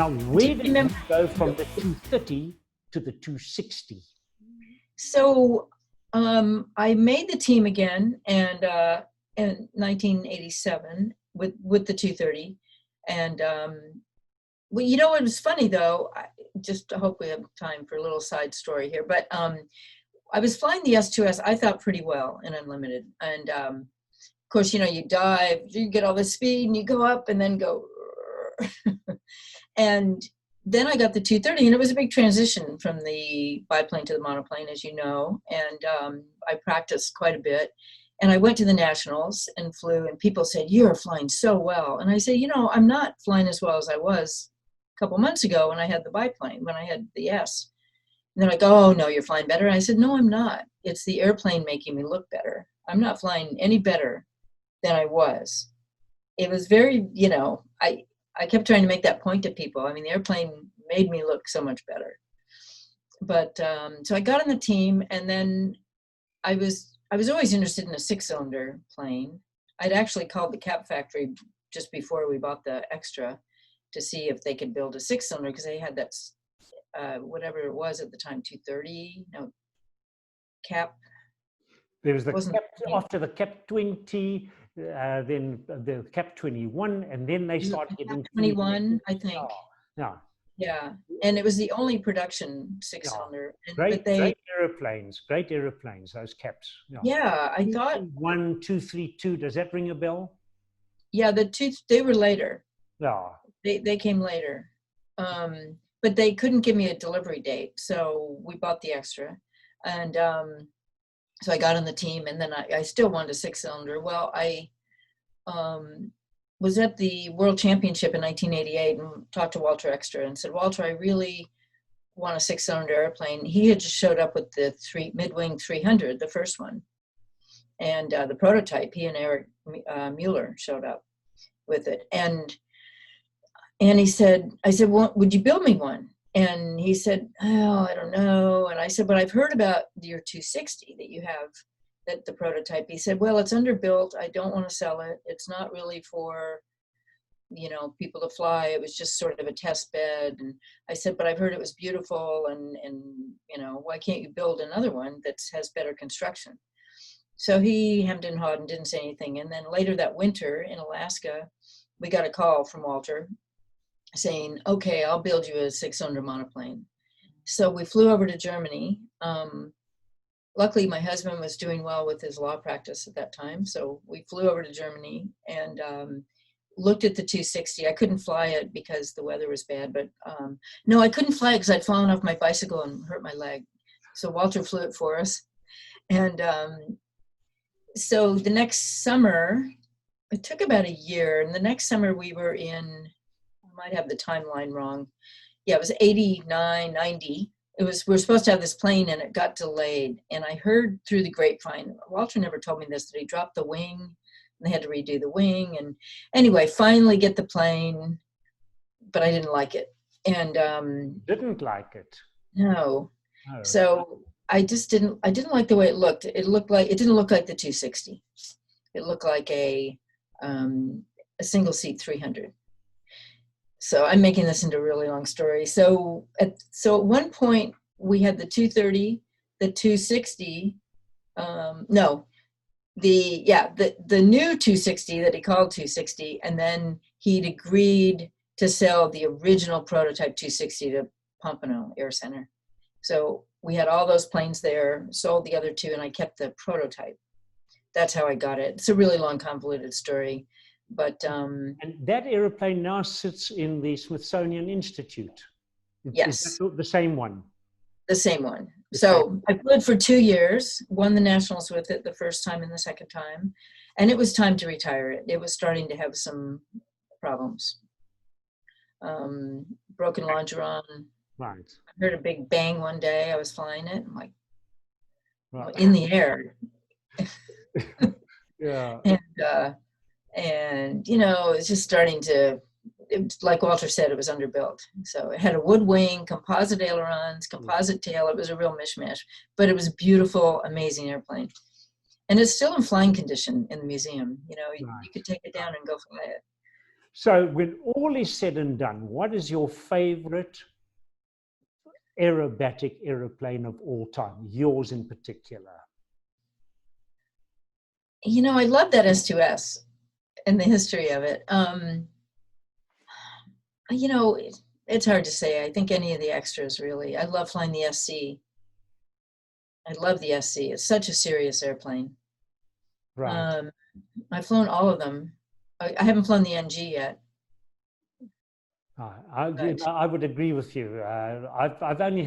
Now, where did you go from the 230 to the 260? So I made the team again, and in 1987 with the 230, and well, you know, it was funny though. I hope we have time for a little side story here, but I was flying the S2S, I thought pretty well in unlimited, and of course, you know, you dive, you get all the speed, and you go up, and then go, and then I got the 230, and it was a big transition from the biplane to the monoplane, as you know, and I practiced quite a bit. And I went to the nationals and flew, and people said, "You're flying so well." And I said, "You know, I'm not flying as well as I was a couple months ago when I had the biplane, when I had the S." And they're like, "Oh, no, you're flying better." And I said, "No, I'm not. It's the airplane making me look better. I'm not flying any better than I was." It was very, you know, I kept trying to make that point to people. I mean, the airplane made me look so much better. But so I got on the team, and then I was always interested in a 6-cylinder plane. I'd actually called the cap factory just before we bought the extra to see if they could build a 6-cylinder, because they had that whatever it was at the time, 230, no, cap. There was the cap, after the cap 20, then the cap 21, and then they started getting 21, I think. Yeah. Yeah, and it was the only production 6-cylinder. Yeah. Great aeroplanes, those caps. Yeah, I thought 1232. Does that ring a bell? Yeah, they were later. Yeah, they came later, but they couldn't give me a delivery date, so we bought the extra, and so I got on the team, and then I still wanted a 6-cylinder. Well, I was at the World Championship in 1988 and talked to Walter Extra and said, "Walter, I really want a 6-cylinder airplane." He had just showed up with the mid-wing 300, the first one, and the prototype. He and Eric Mueller showed up with it, and he said, I said, "Well, would you build me one?" And he said, "Oh, I don't know." And I said, "But I've heard about your 260 that you have, that the prototype." He said, "Well, it's underbuilt. I don't want to sell it. It's not really for, you know, people to fly. It was just sort of a test bed." And I said, "But I've heard it was beautiful, and you know, why can't you build another one that has better construction?" So he hemmed and hawed and didn't say anything. And then later that winter in Alaska, we got a call from Walter saying, "Okay, I'll build you a 6-cylinder monoplane." So we flew over to Germany. Luckily, my husband was doing well with his law practice at that time. So we flew over to Germany and looked at the 260. I couldn't fly it because the weather was bad, but no, I couldn't fly it because I'd fallen off my bicycle and hurt my leg. So Walter flew it for us. And so the next summer, it took about a year. And the next summer we were in, I might have the timeline wrong. Yeah, it was 89, 90. We were supposed to have this plane, and it got delayed. And I heard through the grapevine, Walter never told me this, that he dropped the wing, and they had to redo the wing. And anyway, finally get the plane, but I didn't like it. And didn't like it? No. Oh. So I didn't like the way it looked. It didn't look like the 260. It looked like a single seat 300. So I'm making this into a really long story. So at one point we had the 230, the 260, the new 260 that he called 260, and then he'd agreed to sell the original prototype 260 to Pompano Air Center. So we had all those planes there, sold the other two, and I kept the prototype. That's how I got it. It's a really long, convoluted story. But and that airplane now sits in the Smithsonian Institute. Yes. Is that the same one? The same one. So I flew it for 2 years, won the nationals with it the first time and the second time, and it was time to retire it. It was starting to have some problems. Broken longeron. Right. I heard a big bang one day. I was flying it. I'm like, right. In the air. Yeah. And you know, it's just starting to, like Walter said, it was underbuilt. So it had a wood wing, composite ailerons, composite tail. It was a real mishmash, but it was a beautiful, amazing airplane. And it's still in flying condition in the museum. You know, you could take it down and go fly it. So when all is said and done, what is your favorite aerobatic aeroplane of all time, yours in particular? You know, I love that S2S and the history of it. You know, it's hard to say. I think any of the extras, really. I love flying the SC. I love the SC. It's such a serious airplane. Right. I've flown all of them. I haven't flown the NG yet. I would agree with you. I've only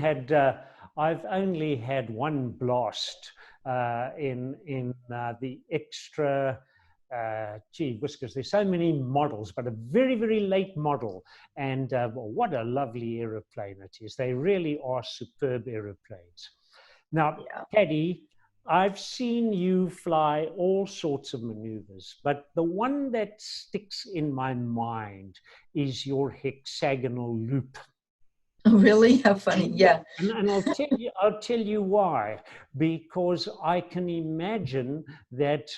had one blast in the extra. Gee whiskers, there's so many models, but a very, very late model. And what a lovely aeroplane it is. They really are superb aeroplanes. Now, Yeah. Paddy, I've seen you fly all sorts of maneuvers, but the one that sticks in my mind is your hexagonal loop. Oh, really? How funny. Yeah. And I'll tell you why. Because I can imagine that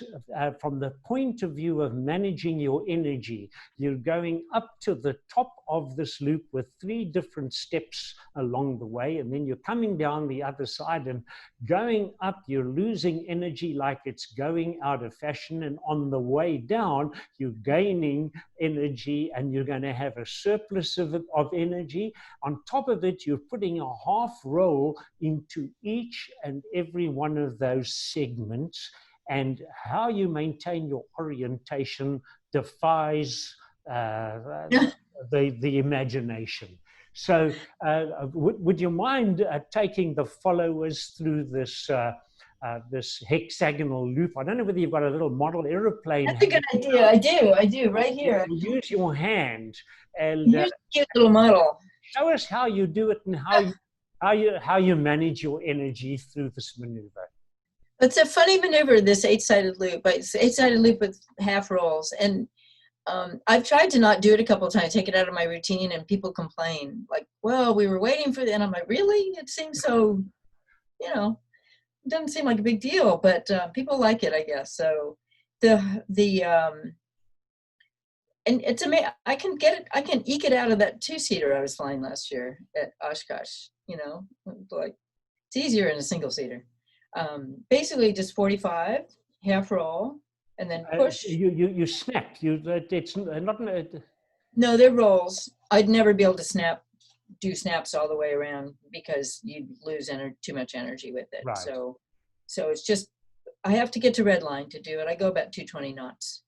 from the point of view of managing your energy, you're going up to the top of this loop with 3 different steps along the way, and then you're coming down the other side, and going up, you're losing energy like it's going out of fashion, and on the way down, you're gaining energy, and you're going to have a surplus of energy. On top of it, you're putting a half roll into each and every one of those segments, and how you maintain your orientation defies the imagination. So would you mind taking the followers through this this hexagonal loop? I don't know whether you've got a little model aeroplane. That's a good idea. I do, right here. Use your hand and Here's a cute little model. show us how you do it and how you manage your energy through this maneuver. It's a funny maneuver, this 8-sided loop. It's 8-sided loop with half rolls. And I've tried to not do it a couple of times, take it out of my routine, and people complain. Like, well, we were waiting for that. And I'm like, really? It seems so, you know, it doesn't seem like a big deal, but people like it, I guess. So and it's amazing. I can eke it out of that 2-seater I was flying last year at Oshkosh. You know, like it's easier in a single-seater. Basically, just 45 half roll, and then push. You snap. It's not. No, they're rolls. I'd never be able to do snaps all the way around because you'd lose too much energy with it. Right. So it's just I have to get to red line to do it. I go about 220 knots.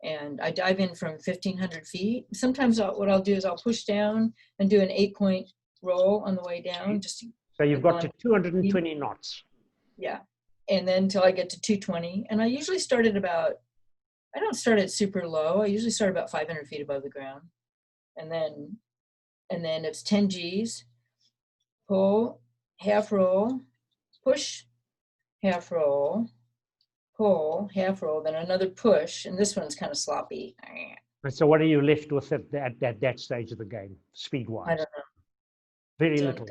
And I dive in from 1,500 feet. Sometimes what I'll do is I'll push down and do an 8-point roll on the way down. So you've got to 220 knots. Yeah. And then until I get to 220. And I usually start at I don't start at super low. I usually start about 500 feet above the ground. And then it's 10 Gs, pull, half roll, push, half roll, pull, half roll, then another push, and this one's kind of sloppy. So what are you left with at that stage of the game, speed-wise? I don't know. Very little.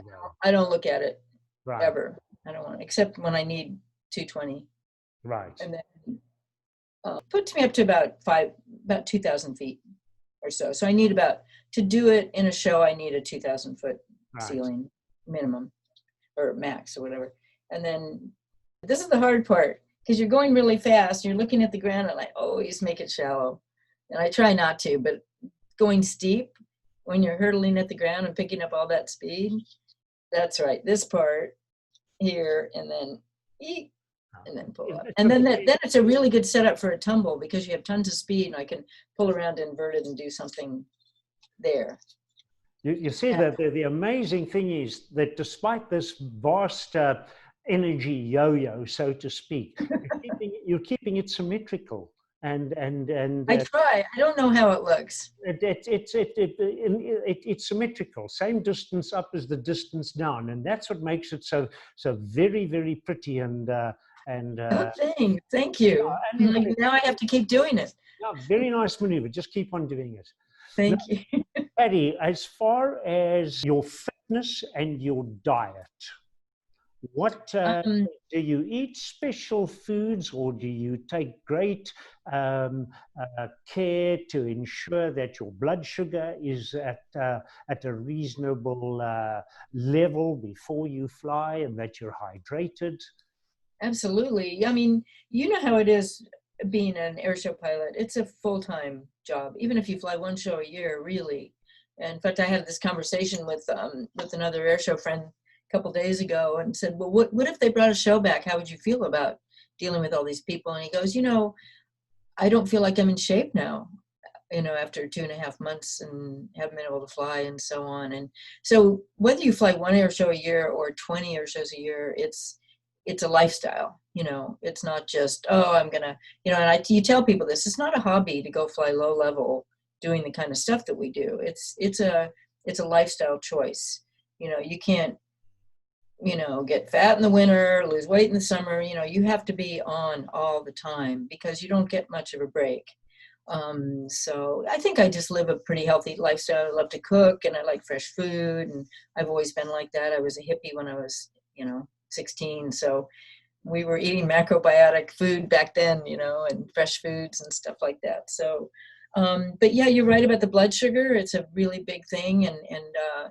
I don't look at it right. Ever. I don't want, except when I need 220. Right. And then puts me up to about 2,000 feet or so. So I need to do it in a show, I need a 2,000 foot ceiling minimum or max or whatever. And then this is the hard part, because you're going really fast, you're looking at the ground and I always make it shallow. And I try not to, but going steep when you're hurtling at the ground and picking up all that speed, that's right. This part here, and then eat, and then pull up. And then it's a really good setup for a tumble because you have tons of speed and I can pull around inverted and do something there. You see, the amazing thing is that despite this vast energy yo-yo, so to speak, you're keeping it symmetrical. And I try. I don't know how it looks. It's symmetrical, same distance up as the distance down, and that's what makes it so very, very pretty and. Oh, thank you. Now I have to keep doing it. Yeah, very nice maneuver. Just keep on doing it. Thank you. Paddy, as far as your fitness and your diet, What do you eat special foods, or do you take great care to ensure that your blood sugar is at a reasonable level before you fly, and that you're hydrated? Absolutely. I mean, you know how it is being an airshow pilot. It's a full-time job, even if you fly one show a year, really. And in fact, I had this conversation with another airshow friend a couple days ago and said, well, what if they brought a show back? How would you feel about dealing with all these people? And he goes, I don't feel like I'm in shape now, after 2.5 months and haven't been able to fly and so on. And so whether you fly one air show a year or 20 air shows a year, it's a lifestyle. It's not just, oh, I'm gonna, and you tell people this, it's not a hobby to go fly low level doing the kind of stuff that we do. It's a lifestyle choice. You can't, get fat in the winter, lose weight in the summer. You have to be on all the time because you don't get much of a break. So I think I just live a pretty healthy lifestyle. I love to cook and I like fresh food, and I've always been like that. I was a hippie when I was, 16. So we were eating macrobiotic food back then, and fresh foods and stuff like that. So, but yeah, you're right about the blood sugar. It's a really big thing. And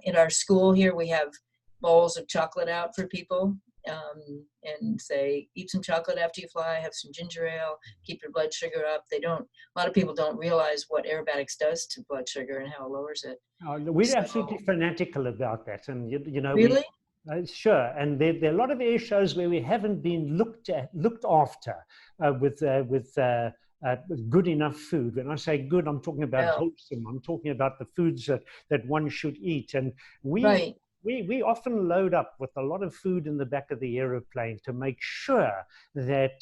in our school here, we have bowls of chocolate out for people. And say, eat some chocolate after you fly, have some ginger ale, keep your blood sugar up. A lot of people don't realize what aerobatics does to blood sugar and how it lowers it. We're absolutely fanatical about that. And, Really? Sure, and there are a lot of air shows where we haven't been looked after with good enough food. When I say good, I'm talking about wholesome. I'm talking about the foods that one should eat. And Right. we often load up with a lot of food in the back of the aeroplane to make sure that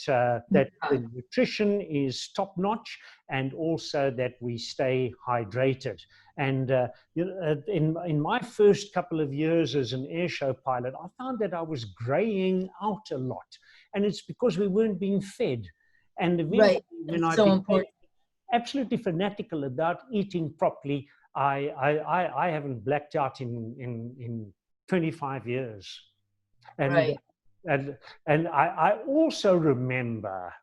that the nutrition is top notch, and also that we stay hydrated. And in my first couple of years as an airshow pilot, I found that I was graying out a lot, and it's because we weren't being fed. And eventually, when I became absolutely fanatical about eating properly, I haven't blacked out in 25 years. And I also remember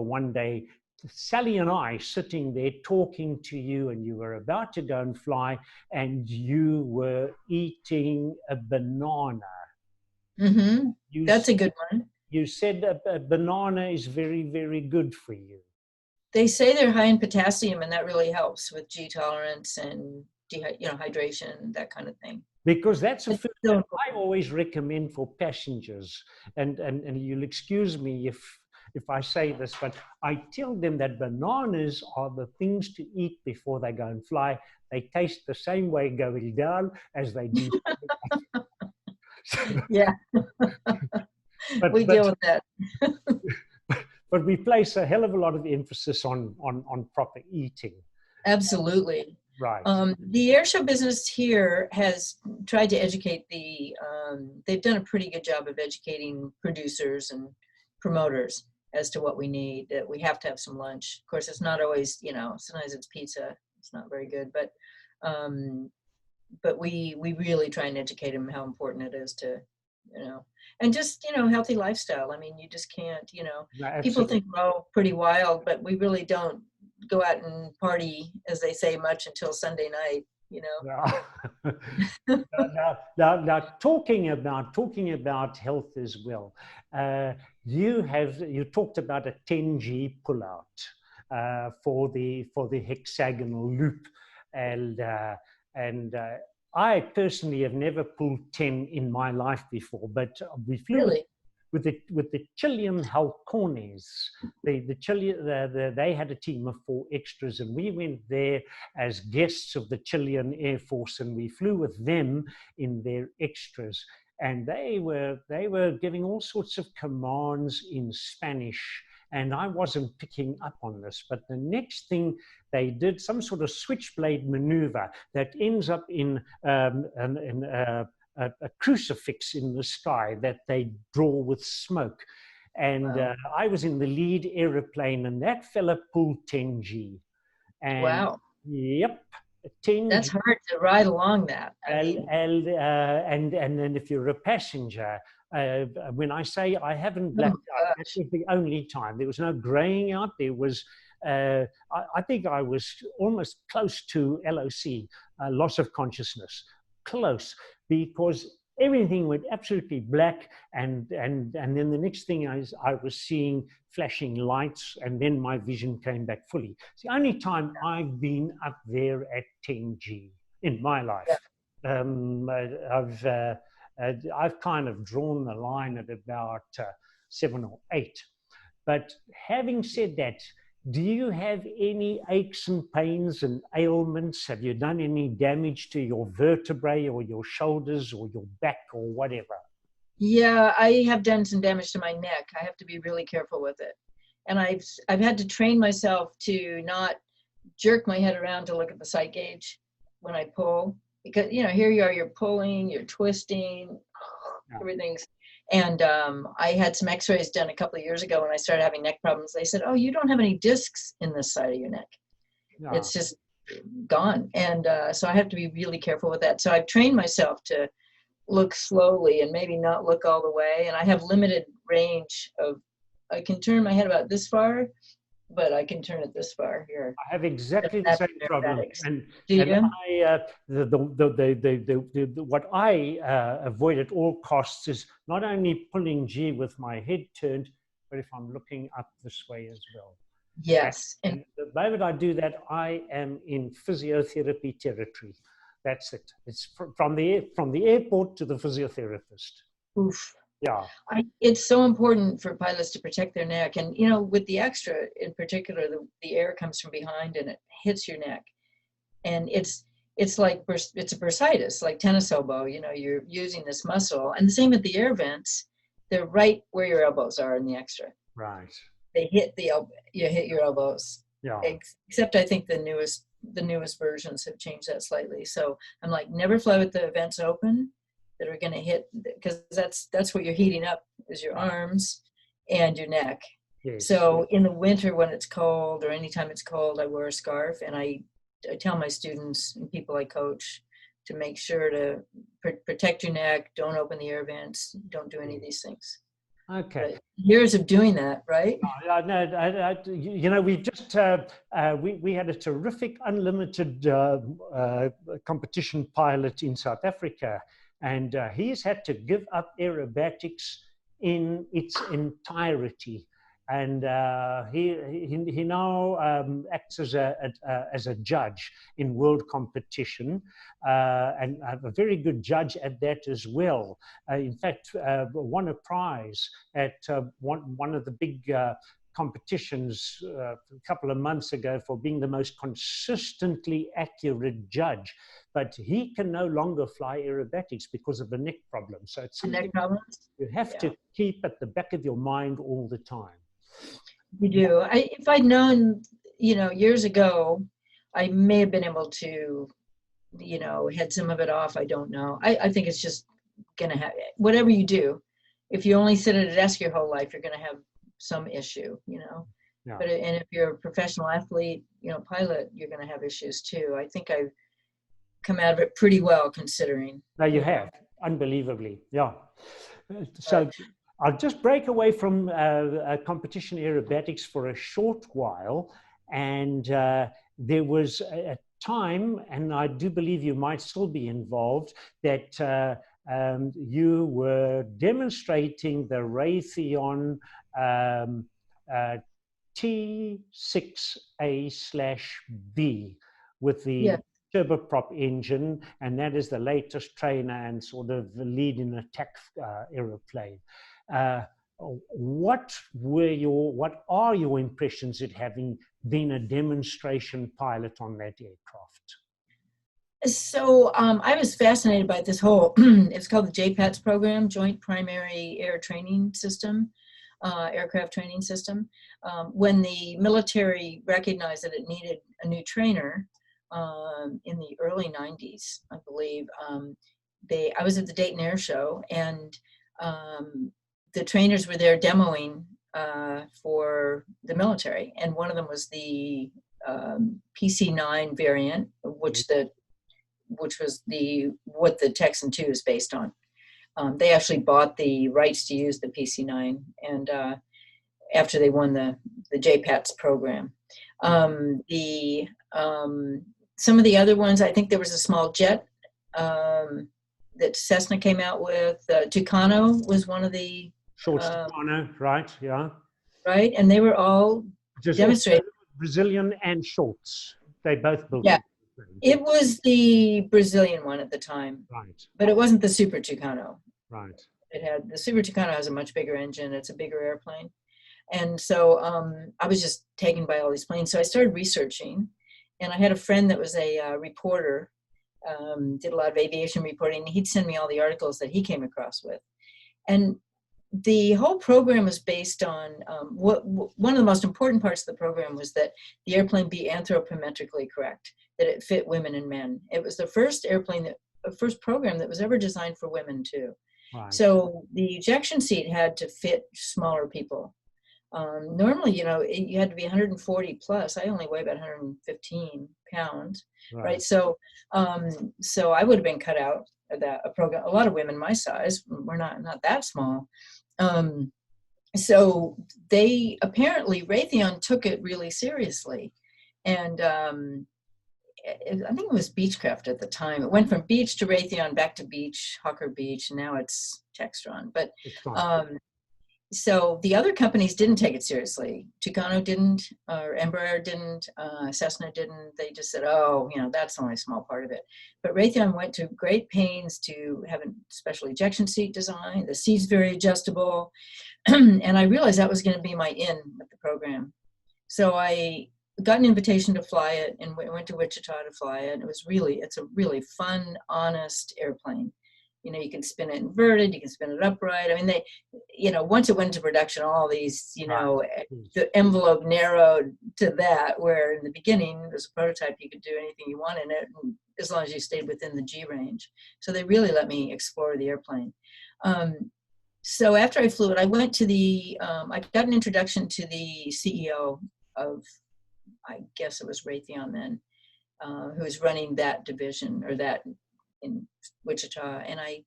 one day Sally and I sitting there talking to you, and you were about to go and fly, and you were eating a banana. Mm-hmm. That's a good one. You said a banana is very, very good for you. They say they're high in potassium, and that really helps with G tolerance and hydration, that kind of thing. Because that's a food that I always recommend for passengers. And you'll excuse me if I say this, but I tell them that bananas are the things to eat before they go and fly. They taste the same way going down as they do. Yeah. We deal with that. But we place a hell of a lot of emphasis on proper eating. Absolutely. Right. The airshow business here has tried to educate they've done a pretty good job of educating producers and promoters as to what we need. That we have to have some lunch. Of course, it's not always, sometimes it's pizza. It's not very good, but we really try and educate them how important it is to, and just, healthy lifestyle. I mean, you just can't, people think we're all pretty wild, but we really don't go out and party, as they say, much until Sunday night, Now, talking about health as well, you talked about a 10G pullout for the hexagonal loop, and I personally have never pulled 10 in my life before, but we flew with the Chilean halcones. They had a team of 4 extras, and we went there as guests of the Chilean Air Force, and we flew with them in their extras. And they were giving all sorts of commands in Spanish, and I wasn't picking up on this. But the next thing they did, some sort of switchblade maneuver that ends up in a crucifix in the sky that they draw with smoke. And I was in the lead aeroplane, and that fella pulled 10G. And wow. Yep. That's 10G. hard to ride along that. I mean, And then if you're a passenger, when I say I haven't oh blacked out, that gosh. was the only time. There was no graying out. There was, I think I was almost close to LOC, loss of consciousness, close, because everything went absolutely black. And then the next thing I was seeing flashing lights, and then my vision came back fully. It's the only time I've been up there at 10G in my Yeah. life. I've kind of drawn the line at about 7 or 8. But having said that, do you have any aches and pains and ailments? Have you done any damage to your vertebrae or your shoulders or your back or whatever? Yeah, I have done some damage to my neck. I have to be really careful with it. And I've had to train myself to not jerk my head around to look at the sight gauge when I pull, because here you are, you're pulling, you're twisting, Yeah. everything's. And I had some X-rays done a couple of years ago when I started having neck problems. They said, "Oh, you don't have any discs in this side of your neck. Yeah. It's just gone." And so I have to be really careful with that. So I've trained myself to look slowly and maybe not look all the way. And I have limited range of, I can turn my head about this far, but I can turn it this far here. I have exactly the same problem, and Do you? I what I avoid at all costs is not only pulling G with my head turned, but if I'm looking up this way as well. Yes. And the moment I do that, I am in physiotherapy territory. That's it. It's from the airport to the physiotherapist. Oof. Yeah. It's so important for pilots to protect their neck. And, with the extra in particular, the air comes from behind and it hits your neck. And it's like, it's a bursitis, like tennis elbow, you're using this muscle. And the same with the air vents. They're right where your elbows are in the extra. Right. They hit you hit your elbows. Yeah. Except I think the newest versions have changed that slightly. So I'm like, never fly with the vents open that are going to hit, because that's what you're heating up is your arms and your neck. Yes. So in the winter when it's cold, or anytime it's cold, I wear a scarf, and I tell my students and people I coach to make sure to protect your neck, don't open the air vents, don't do any of these things. Okay. But years of doing that, right? No, we've just we had a terrific unlimited competition pilot in South Africa, and he's had to give up aerobatics in its entirety. And he now acts as a judge in world competition, and a very good judge at that as well. In fact, won a prize at one of the big competitions a couple of months ago for being the most consistently accurate judge. But he can no longer fly aerobatics because of the neck problem. So it's something neck problems you have to keep at the back of your mind all the time. You do. If I'd known, years ago, I may have been able to, head some of it off. I don't know. I think it's just going to have, whatever you do, if you only sit at a desk your whole life, you're going to have some issue, Yeah. But, and if you're a professional athlete, pilot, you're going to have issues too. I think I've come out of it pretty well, considering. No, you have. Unbelievably. Yeah. So I'll just break away from competition aerobatics for a short while. And there was a time, and I do believe you might still be involved, that you were demonstrating the Raytheon T6A/B with the turboprop engine, and that is the latest trainer and sort of the lead in attack aeroplane. What are your impressions at having been a demonstration pilot on that aircraft? So I was fascinated by this whole, it's called the JPATS program, Joint Primary Air Training System, aircraft training system. When the military recognized that it needed a new trainer in the early 90s, I believe, I was at the Dayton Air Show, and the trainers were there demoing for the military. And one of them was the PC-9 variant, which was what the Texan 2 is based on. They actually bought the rights to use the PC-9, and after they won the JPATS program. Some of the other ones, I think there was a small jet that Cessna came out with. Tucano was one of the Short Tucano, right? Yeah. Right, and they were all demonstrated. Brazilian and shorts. They both built. Yeah, it was the Brazilian one at the time. Right. But it wasn't the Super Tucano. Right. It had the Super Tucano has a much bigger engine. It's a bigger airplane, and so I was just taken by all these planes. So I started researching, and I had a friend that was a reporter, did a lot of aviation reporting. And he'd send me all the articles that he came across with, and the whole program was based on one of the most important parts of the program was that the airplane be anthropometrically correct, that it fit women and men. It was the first first program that was ever designed for women too. Right. So the ejection seat had to fit smaller people. Normally, you had to be 140 plus. I only weigh about 115 pounds, right? So I would have been cut out of a program. A lot of women my size, we're not that small. So they apparently, Raytheon took it really seriously. And I think it was Beechcraft at the time. It went from Beech to Raytheon, back to Beech, Hawker Beech, and now it's Textron. But so the other companies didn't take it seriously. Tucano didn't, or Embraer didn't, Cessna didn't. They just said, oh, that's only a small part of it. But Raytheon went to great pains to have a special ejection seat design. The seat's very adjustable. And I realized that was going to be my in with the program. So I got an invitation to fly it and went to Wichita to fly it. And it's a really fun, honest airplane. You can spin it inverted, you can spin it upright. I mean, once it went into production, all these, the envelope narrowed to that, where in the beginning, as a prototype, you could do anything you want in it, as long as you stayed within the G range. So they really let me explore the airplane. So after I flew it, I went to I got an introduction to the CEO of, I guess it was Raytheon then, who was running that division, or that in Wichita. And it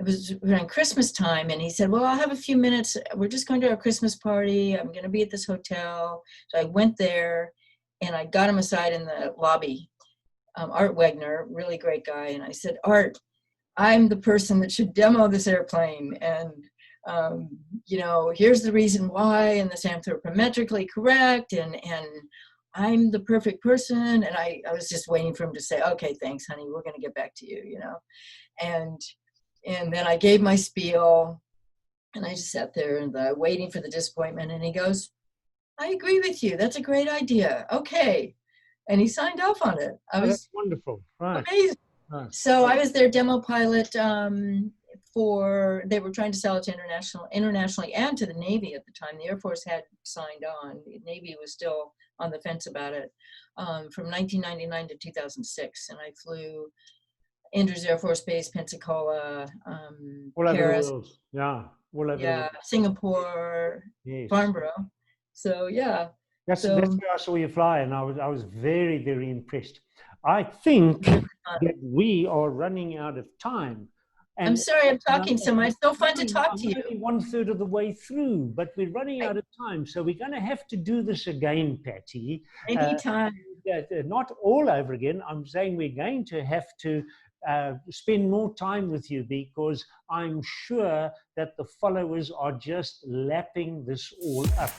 was around Christmas time, and he said, well, I'll have a few minutes. We're just going to our Christmas party. I'm going to be at this hotel. So I went there, and I got him aside in the lobby. Art Wegner, really great guy. And I said, Art, I'm the person that should demo this airplane. And, here's the reason why, and this anthropometrically correct. And I'm the perfect person. And I was just waiting for him to say, okay, thanks, honey, we're going to get back to you, And then I gave my spiel, and I just sat there and waiting for the disappointment. And he goes, I agree with you. That's a great idea. Okay. And he signed off on it. That's wonderful. Right. Amazing. Right. So I was their demo pilot they were trying to sell it to internationally and to the Navy at the time. The Air Force had signed on. The Navy was still on the fence about it, from 1999 to 2006. And I flew Andrews Air Force Base, Pensacola, all over Paris, the world. Yeah. All over the world. Singapore, yes. Farnborough. So yeah. That's where I saw you fly, and I was very, very impressed. I think that we are running out of time. And I'm sorry I'm talking so much. It's so fun to talk to you. Only 1/3 of the way through, but we're running out of time. So we're going to have to do this again, Patty. Anytime. Not all over again. I'm saying we're going to have to spend more time with you, because I'm sure that the followers are just lapping this all up.